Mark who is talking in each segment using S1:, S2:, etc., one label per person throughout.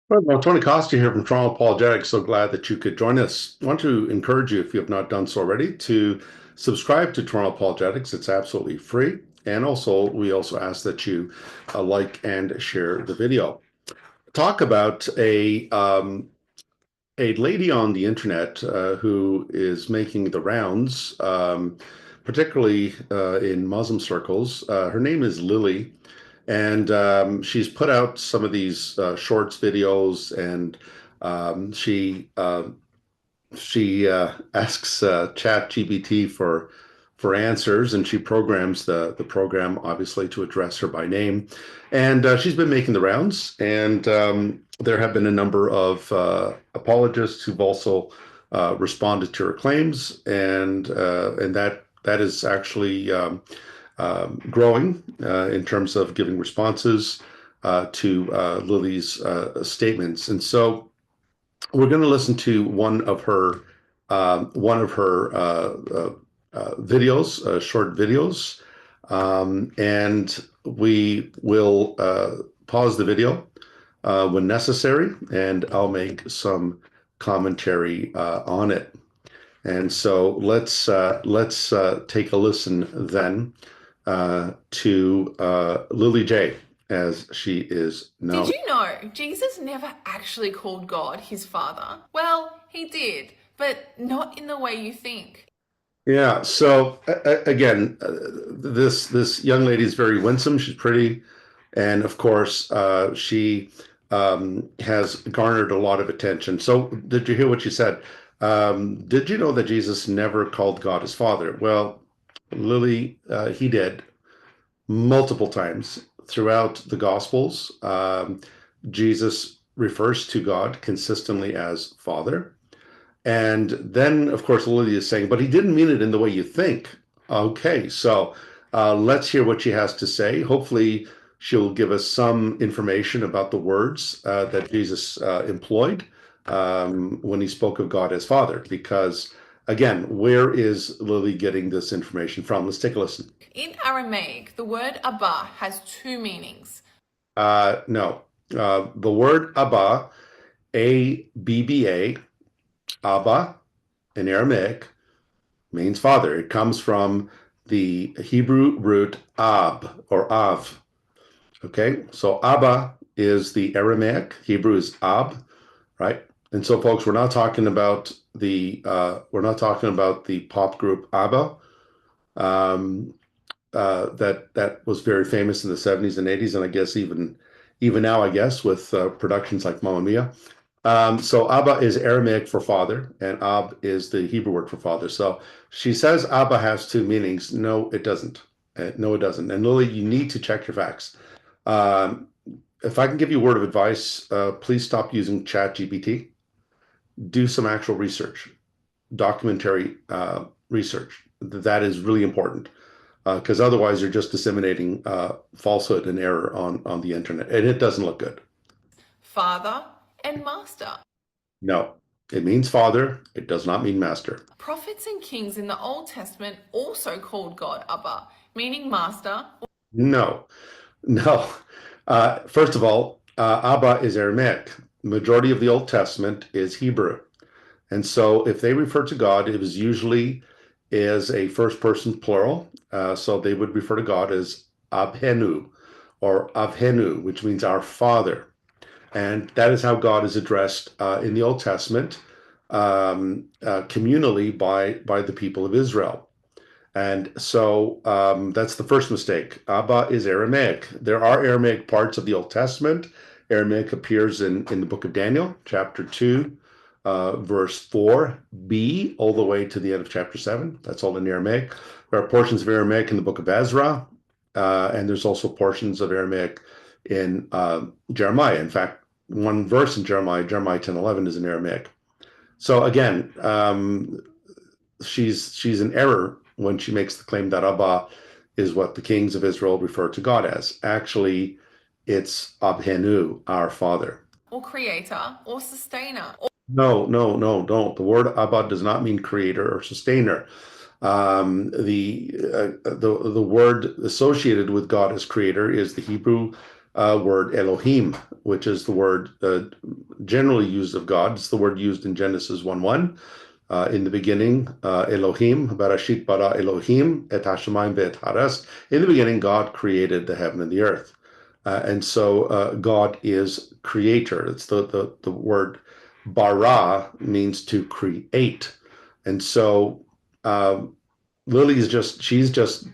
S1: Well, Tony Costa here from Toronto Apologetics. So glad that you could join us. I want to encourage you, if you have not done so already, to subscribe to Toronto Apologetics. It's absolutely free. And also, we also ask that you like and share the video. Talk about a lady on the internet who is making the rounds, particularly in Muslim circles. Her name is Lily, and she's put out some of these shorts videos, and she asks Chat GPT for answers, and she programs the program obviously to address her by name. And she's been making the rounds, and there have been a number of apologists who've also responded to her claims, and that is actually growing in terms of giving responses to Lily's statements. And so we're going to listen to one of her videos, short videos, and we will pause the video when necessary, and I'll make some commentary on it. And so let's take a listen then to Lily J, as she is
S2: Did
S1: known.
S2: you know Jesus never actually called God his father? Well, he did, but not in the way you think.
S1: Yeah. So again, this young lady is very winsome. She's pretty, and of course, she has garnered a lot of attention. So, did you hear what she said? Did you know that Jesus never called God his father? Well, Lily, he did multiple times throughout the Gospels. Jesus refers to God consistently as Father. And then, of course, Lydia is saying, but he didn't mean it in the way you think. Okay, so let's hear what she has to say. Hopefully, she'll give us some information about the words that Jesus employed when he spoke of God as Father. Because, again, where is Lily getting this information from? Let's take a listen.
S2: In Aramaic, the word Abba has two meanings.
S1: No, the word Abba, Abba, Abba in Aramaic means father. It comes from the Hebrew root ab or av. Okay, so Abba is the Aramaic. Hebrew is ab, right? And so, folks, we're not talking about the pop group Abba um, that was very famous in the 70s and 80s, and I guess even now, I guess, with productions like Mamma Mia. So Abba is Aramaic for father, and Ab is the Hebrew word for father. So she says Abba has two meanings. No, it doesn't. No, it doesn't. And Lily, you need to check your facts. Um, if I can give you a word of advice, please stop using Chat GPT. Do some actual research, documentary research. That is really important because otherwise you're just disseminating falsehood and error on the internet, and it doesn't look good.
S2: Father and master.
S1: No, it means father. It does not mean master.
S2: Prophets and kings in the Old Testament also called God Abba, meaning master.
S1: No, no. First of all, Abba is Aramaic. The majority of the Old Testament is Hebrew. And so if they refer to God, it was usually as a first person plural. So they would refer to God as Abhenu or Avhenu, which means our Father. And that is how God is addressed in the Old Testament communally by the people of Israel. And so that's the first mistake. Abba is Aramaic. There are Aramaic parts of the Old Testament. Aramaic appears in the book of Daniel, chapter 2, verse 4b, all the way to the end of chapter 7. That's all in Aramaic. There are portions of Aramaic in the book of Ezra, and there's also portions of Aramaic in Jeremiah. In fact, one verse in Jeremiah 10:11, is in Aramaic. So again, she's in error when she makes the claim that Abba is what the kings of Israel refer to God as. Actually, it's Abhenu, our father.
S2: Or creator or sustainer.
S1: No, no, no, don't. The word Abba does not mean creator or sustainer. The word associated with God as creator is the Hebrew word Elohim, which is the word generally used of God. It's the word used in Genesis 1:1. In the beginning, Elohim, Bereshit bara Elohim, et hashamayim ve'et haaretz. In the beginning, God created the heaven and the earth. And so God is creator. It's the word bara means to create. And so she's just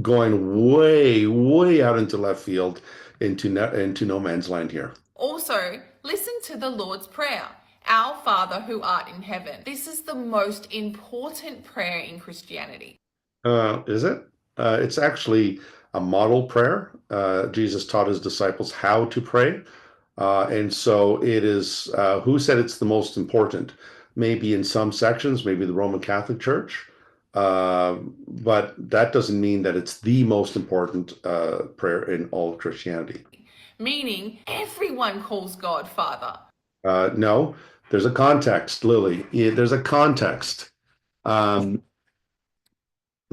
S1: going way, way out into left field, into no man's land here.
S2: Also, listen to the Lord's Prayer. Our Father who art in heaven. This is the most important prayer in Christianity.
S1: Is it? It's actually a model prayer. Jesus taught his disciples how to pray. And so it is, who said it's the most important? Maybe in some sections, maybe the Roman Catholic Church. But that doesn't mean that it's the most important prayer in all of Christianity.
S2: Meaning everyone calls God Father.
S1: No, there's a context, Lily. There's a context. Um,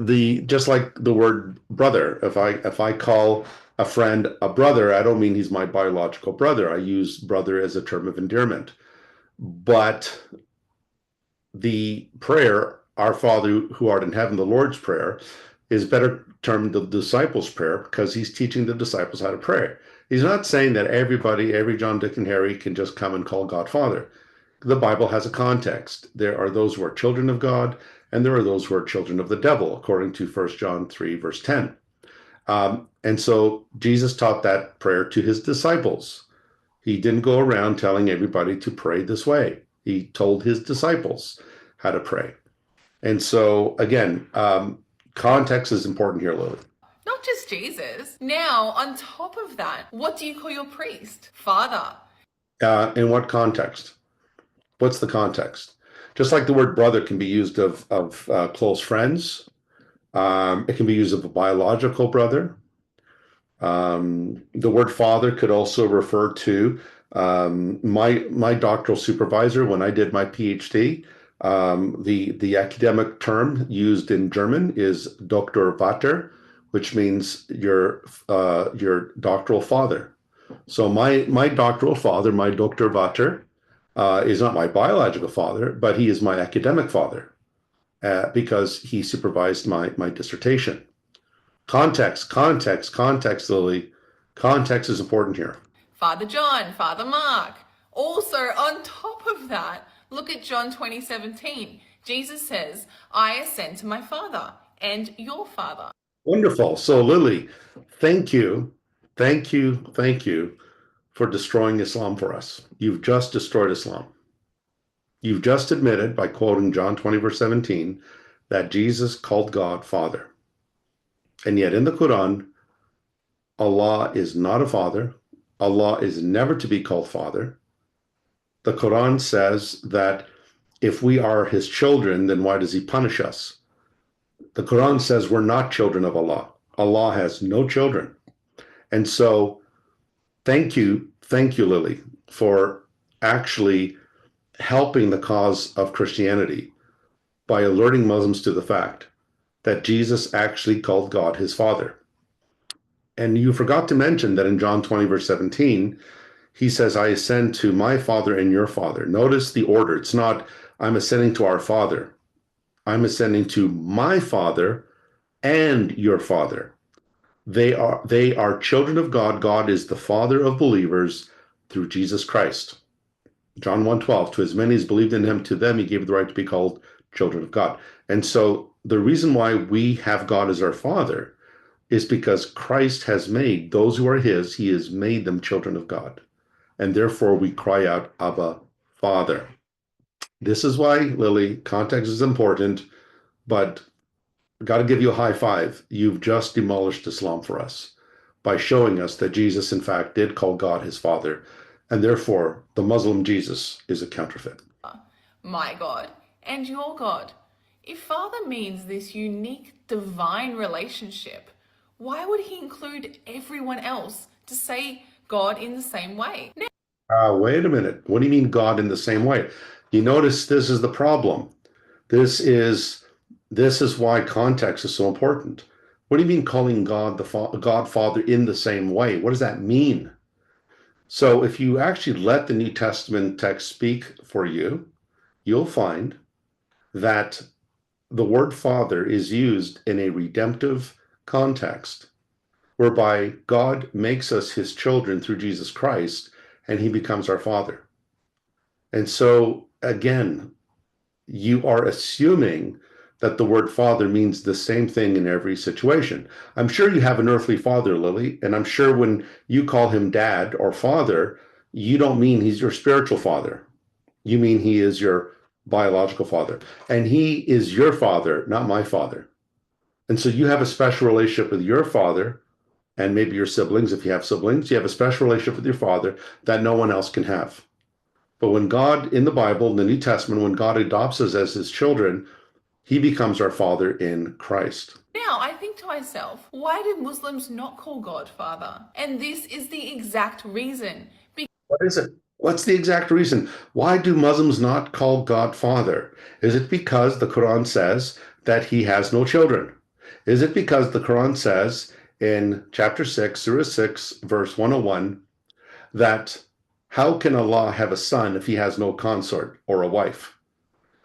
S1: just like the word brother, if I call a friend a brother, I don't mean he's my biological brother. I use brother as a term of endearment. But the prayer, Our Father who art in heaven, the Lord's Prayer, is better termed the disciples' prayer because he's teaching the disciples how to pray. He's not saying that everybody, every John, Dick, and Harry can just come and call God Father. The Bible has a context. There are those who are children of God, and there are those who are children of the devil, according to 1 John 3, verse 10. And so Jesus taught that prayer to his disciples. He didn't go around telling everybody to pray this way. He told his disciples how to pray. And so, again, context is important here, Lily.
S2: Not just Jesus. Now, on top of that, what do you call your priest? Father.
S1: In what context? What's the context? Just like the word brother can be used of close friends, it can be used of a biological brother. The word father could also refer to my doctoral supervisor when I did my PhD. The academic term used in German is Doktor Vater, which means your doctoral father. So my doctoral father, my Doktor Vater, is not my biological father, but he is my academic father because he supervised my dissertation. Context, Lily. Context is important here.
S2: Father John, Father Mark. Also, on top of that, look at John 20:17. Jesus says, I ascend to my Father and your Father.
S1: Wonderful. So, Lily, thank you for destroying Islam for us. You've just destroyed Islam. You've just admitted by quoting John 20, verse 17, that Jesus called God Father. And yet in the Quran, Allah is not a father. Allah is never to be called Father. The Quran says that if we are his children, then why does he punish us? The Quran says we're not children of Allah. Allah has no children. And so thank you, Lily, for actually helping the cause of Christianity by alerting Muslims to the fact that Jesus actually called God his Father. And you forgot to mention that in John 20, verse 17, he says, I ascend to my Father and your Father. Notice the order. It's not, I'm ascending to our Father. I'm ascending to my Father and your Father. They are children of God. God is the Father of believers through Jesus Christ. John 1:12, to as many as believed in him, to them he gave the right to be called children of God. And so the reason why we have God as our Father is because Christ has made those who are his, he has made them children of God. And therefore we cry out, Abba, Father. This is why, Lily, context is important, but got to give you a high five. You've just demolished Islam for us by showing us that Jesus, in fact, did call God his Father, and therefore the Muslim Jesus is a counterfeit.
S2: My God and your God. If Father means this unique divine relationship, why would he include everyone else to say God in the same way?
S1: Wait a minute. What do you mean God in the same way? You notice this is the problem. This is why context is so important. What do you mean calling God God Father in the same way? What does that mean? So if you actually let the New Testament text speak for you, you'll find that the word Father is used in a redemptive context, whereby God makes us his children through Jesus Christ, and he becomes our Father. And so, again, you are assuming that the word father means the same thing in every situation. I'm sure you have an earthly father, Lily, and I'm sure when you call him dad or father, you don't mean he's your spiritual father. You mean he is your biological father. And he is your father, not my father. And so you have a special relationship with your father and maybe your siblings, if you have siblings, you have a special relationship with your father that no one else can have. But when God, in the Bible, in the New Testament, when God adopts us as his children, he becomes our father in Christ.
S2: Now, I think to myself, why do Muslims not call God Father? And this is the exact reason.
S1: What is it? What's the exact reason? Why do Muslims not call God Father? Is it because the Quran says that he has no children? Is it because the Quran says in chapter 6, Surah 6, verse 101, that how can Allah have a son if he has no consort or a wife?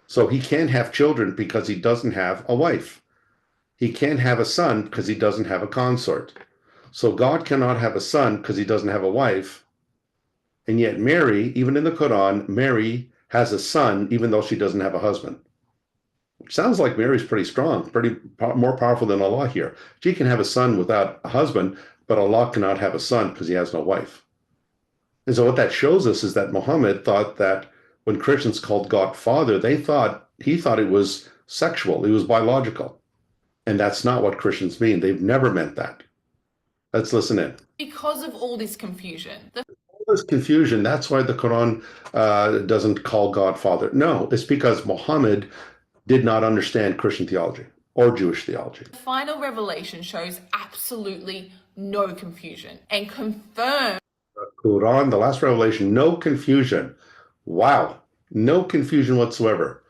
S1: So he can't have children because he doesn't have a wife. He can't have a son because he doesn't have a consort. So God cannot have a son because he doesn't have a wife. And yet Mary, even in the Quran, Mary has a son even though she doesn't have a husband. Which sounds like Mary's pretty strong, more powerful than Allah here. She can have a son without a husband, but Allah cannot have a son because he has no wife. And so what that shows us is that Muhammad thought that when Christians called God Father, he thought it was sexual, it was biological. And that's not what Christians mean. They've never meant that. Let's listen in.
S2: Because of all this confusion,
S1: All this confusion, that's why the Quran doesn't call God Father. No, it's because Muhammad did not understand Christian theology or Jewish theology.
S2: the final revelation shows absolutely no confusion and confirms
S1: Quran, the last revelation, no confusion. Wow, no confusion whatsoever.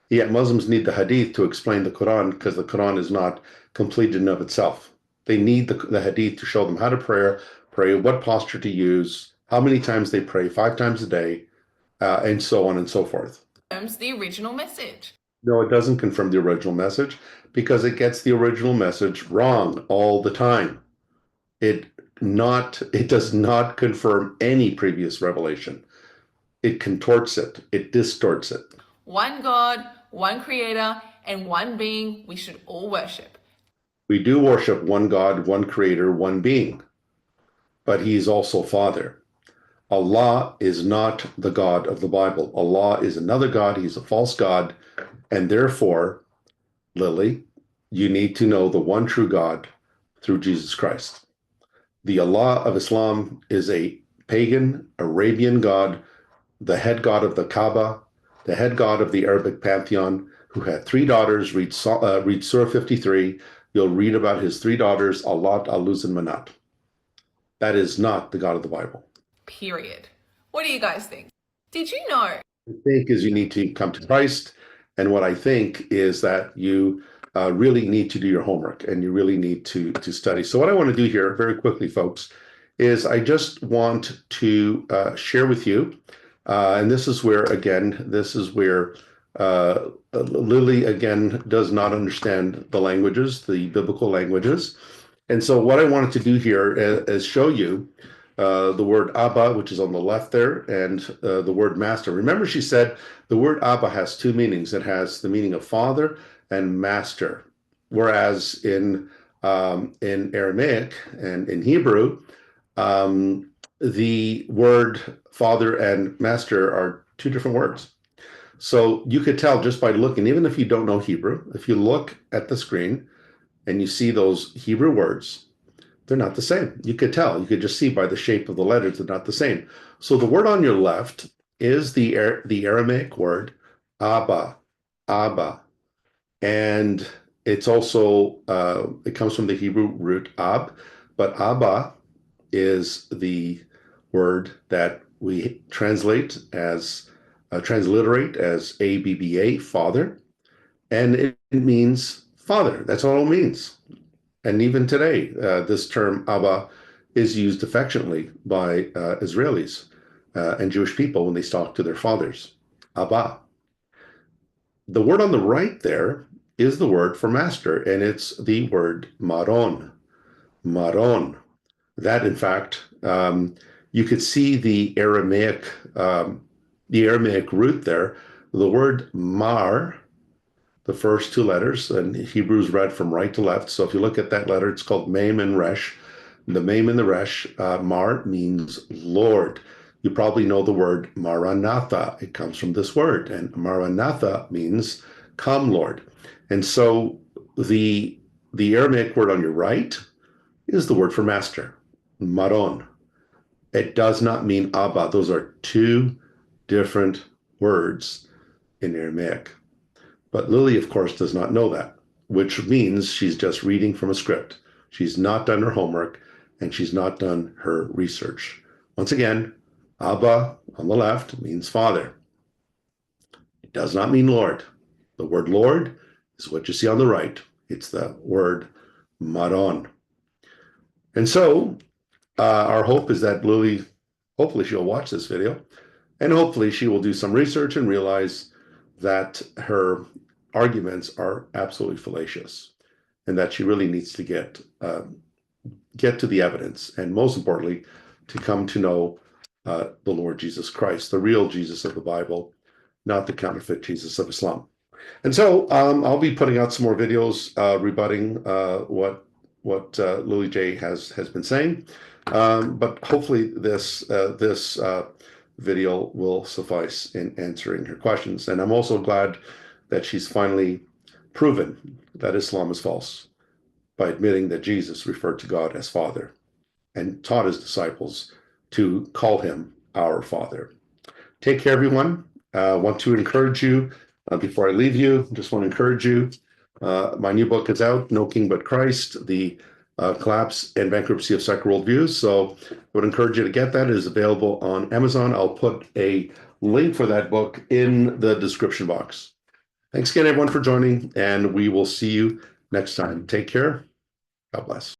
S1: Yet Muslims need the Hadith to explain the Quran because the Quran is not complete in and of itself. They need the Hadith to show them how to pray, what posture to use, how many times they pray, 5 times a day, and so on and so forth.
S2: the original message.
S1: No, it doesn't confirm the original message because it gets the original message wrong all the time. It does not confirm any previous revelation. It contorts it, it distorts it.
S2: One God, one creator, and one being we should all worship.
S1: We do worship one God, one creator, one being, but he is also Father. Allah is not the God of the Bible. Allah is another God. He's a false God. And therefore, Lily, you need to know the one true God through Jesus Christ. The Allah of Islam is a pagan Arabian God, the head god of the Kaaba, the head god of the Arabic pantheon, who had 3 daughters. Read Surah 53. You'll read about his 3 daughters, Allat, Aluz, and Manat. That is not the God of the Bible.
S2: Period. What do you guys think? Did you know?
S1: I think is you need to come to Christ. And what I think is that you really need to do your homework and you really need to study. So what I want to do here very quickly, folks, is I just want to share with you, and this is where Lily, again, does not understand the languages, the biblical languages. And so what I wanted to do here is show you the word Abba, which is on the left there, and the word master. Remember, she said the word Abba has 2 meanings. It has the meaning of father and master, whereas in Aramaic and in Hebrew, the word father and master are 2 different words. So you could tell just by looking, even if you don't know Hebrew, if you look at the screen and you see those Hebrew words, they're not the same. You could tell. You could just see by the shape of the letters, they're not the same. So the word on your left is the Aramaic word Abba, Abba. And it's also, it comes from the Hebrew root Ab, but Abba is the word that we transliterate as ABBA, father, and it means father. That's all it means. And even today, this term Abba is used affectionately by Israelis and Jewish people when they talk to their fathers. Abba. The word on the right there is the word for master, and it's the word maron. Maron. That, in fact, you could see the Aramaic root there. The word mar, the first two letters, and Hebrews read from right to left. So if you look at that letter, it's called Mem and Resh. The Mem and the Resh, mar means Lord. You probably know the word Maranatha. It comes from this word, and Maranatha means come, Lord. And so the Aramaic word on your right is the word for master, maron. It does not mean Abba. Those are two different words in Aramaic. But Lily, of course, does not know that, which means she's just reading from a script. She's not done her homework and she's not done her research. Once again, Abba on the left means father. It does not mean Lord. The word Lord is what you see on the right. It's the word maron. And so our hope is that Lily, hopefully she'll watch this video, and hopefully she will do some research and realize that her arguments are absolutely fallacious and that she really needs to get to the evidence, and most importantly, to come to know the Lord Jesus Christ, the real Jesus of the Bible, not the counterfeit Jesus of Islam. And so I'll be putting out some more videos rebutting what Lily J has been saying. But hopefully this video will suffice in answering her questions. And I'm also glad that she's finally proven that Islam is false by admitting that Jesus referred to God as Father and taught his disciples to call him our Father. Take care, everyone. I want to encourage you, before I leave you, just want to encourage you. My new book is out, No King But Christ, The Collapse and Bankruptcy of Secular Worldviews. So I would encourage you to get that. It is available on Amazon. I'll put a link for that book in the description box. Thanks again, everyone, for joining, and we will see you next time. Take care. God bless.